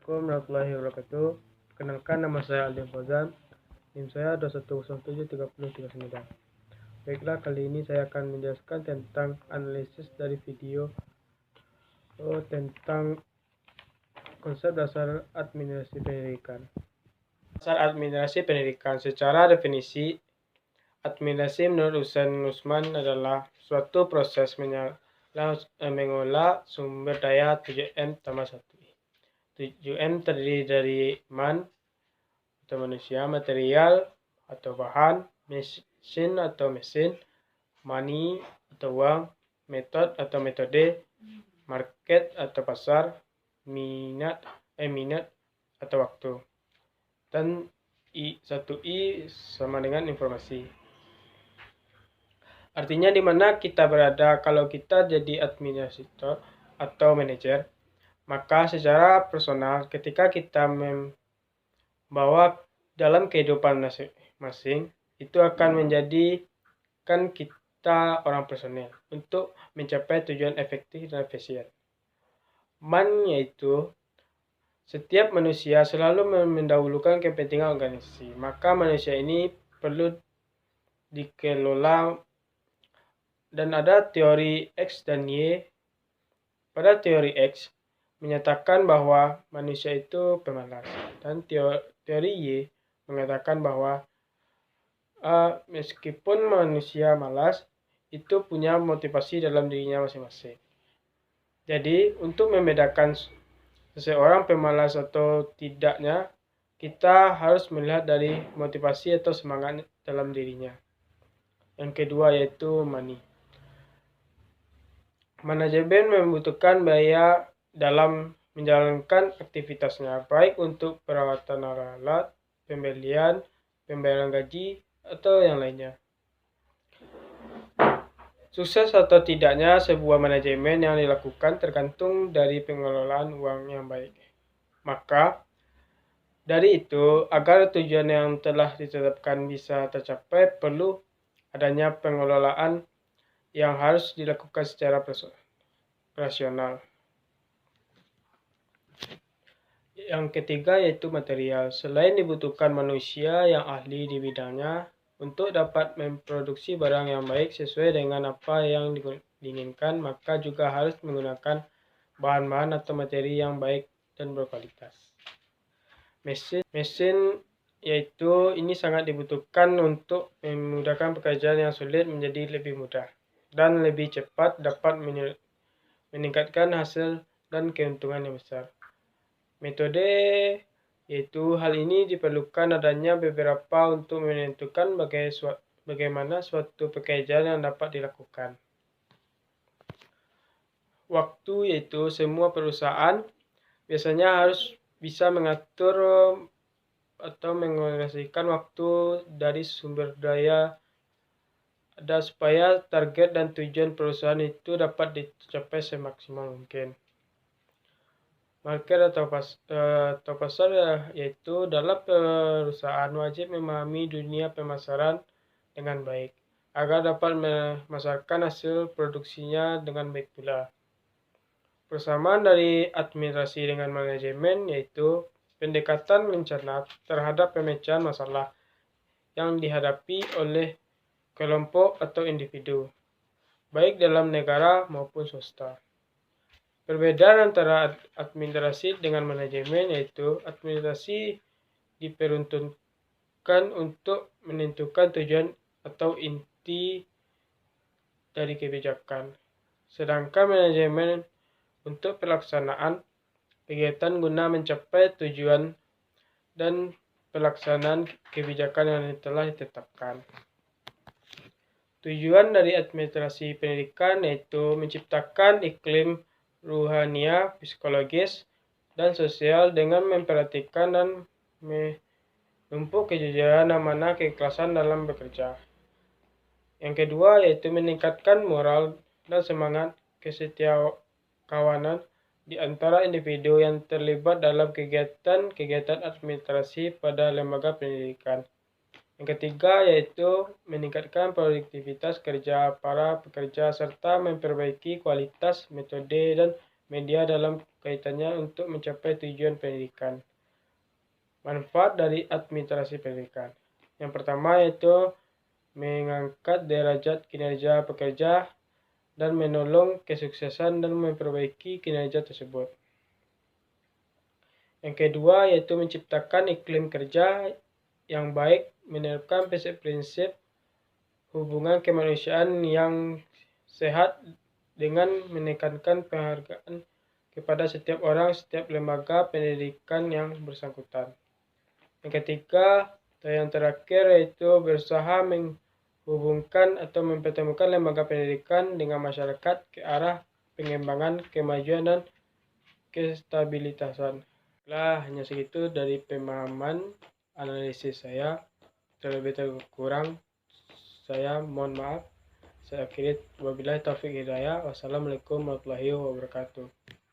Assalamualaikum warahmatullahi wabarakatuh. Perkenalkan, nama saya Aldi Fauzan. NIM saya 21073039. Baiklah, kali ini saya akan menjelaskan tentang analisis dari video tentang konsep dasar administrasi pendidikan. Dasar administrasi pendidikan. Secara definisi, administrasi menurut Hussein Usman adalah suatu proses mengolah sumber daya 7M tambah 1. 7M terdiri dari man atau manusia, material atau bahan, mesin atau mesin, money atau uang, method atau metode, market atau pasar, minat atau waktu. Dan satu I sama dengan informasi. Artinya di mana kita berada kalau kita jadi administrator atau manajer. Maka secara personal ketika kita membawa dalam kehidupan masing-masing itu akan menjadikan kita orang personel untuk mencapai tujuan efektif dan efisien. Man yaitu setiap manusia selalu mendahulukan kepentingan organisasi. Maka manusia ini perlu dikelola dan ada teori X dan Y. Pada teori X menyatakan bahwa manusia itu pemalas dan teori Y mengatakan bahwa meskipun manusia malas itu punya motivasi dalam dirinya masing-masing. Jadi untuk membedakan seseorang pemalas atau tidaknya kita harus melihat dari motivasi atau semangat dalam dirinya. Yang kedua yaitu money. Manajemen membutuhkan biaya dalam menjalankan aktivitasnya, baik untuk perawatan alat, pembayaran gaji, atau yang lainnya. Sukses atau tidaknya sebuah manajemen yang dilakukan tergantung dari pengelolaan uang yang baik. Maka, dari itu, agar tujuan yang telah ditetapkan bisa tercapai, perlu adanya pengelolaan yang harus dilakukan secara rasional. Yang ketiga yaitu material. Selain dibutuhkan manusia yang ahli di bidangnya untuk dapat memproduksi barang yang baik sesuai dengan apa yang diinginkan, maka juga harus menggunakan bahan-bahan atau materi yang baik dan berkualitas. Mesin yaitu ini sangat dibutuhkan untuk memudahkan pekerjaan yang sulit menjadi lebih mudah dan lebih cepat, dapat meningkatkan hasil dan keuntungan yang besar. Metode yaitu hal ini diperlukan adanya beberapa untuk menentukan bagaimana suatu pekerjaan yang dapat dilakukan. Waktu yaitu semua perusahaan biasanya harus bisa mengatur atau mengorganisasikan waktu dari sumber daya ada supaya target dan tujuan perusahaan itu dapat dicapai semaksimal mungkin. Market atau pasar yaitu dalam perusahaan wajib memahami dunia pemasaran dengan baik agar dapat memasarkan hasil produksinya dengan baik pula. Persamaan dari administrasi dengan manajemen yaitu pendekatan rencana terhadap pemecahan masalah yang dihadapi oleh kelompok atau individu, baik dalam negara maupun swasta. Perbedaan antara administrasi dengan manajemen yaitu administrasi diperuntukkan untuk menentukan tujuan atau inti dari kebijakan, sedangkan manajemen untuk pelaksanaan kegiatan guna mencapai tujuan dan pelaksanaan kebijakan yang telah ditetapkan. Tujuan dari administrasi pendidikan yaitu menciptakan iklim ruhania, psikologis, dan sosial dengan memperhatikan dan menumpuk kejujuran, amanah, keikhlasan dalam bekerja. Yang kedua yaitu meningkatkan moral dan semangat kesetiakawanan di antara individu yang terlibat dalam kegiatan administrasi pada lembaga pendidikan. Yang ketiga yaitu meningkatkan produktivitas kerja para pekerja serta memperbaiki kualitas metode dan media dalam kaitannya untuk mencapai tujuan pendidikan. Manfaat dari administrasi pendidikan. Yang pertama yaitu mengangkat derajat kinerja pekerja dan menolong kesuksesan dan memperbaiki kinerja tersebut. Yang kedua yaitu menciptakan iklim kerja yang baik, menerapkan prinsip-prinsip hubungan kemanusiaan yang sehat dengan menekankan penghargaan kepada setiap orang, setiap lembaga pendidikan yang bersangkutan. Yang ketiga, dan yang terakhir yaitu berusaha menghubungkan atau mempertemukan lembaga pendidikan dengan masyarakat ke arah pengembangan, kemajuan, dan kestabilitasan. Hanya segitu dari pemahaman analisis saya. Terlebih kurang saya mohon maaf. Saya akhiri wabillahi taufiq hidayah. Wassalamualaikum warahmatullahi wabarakatuh.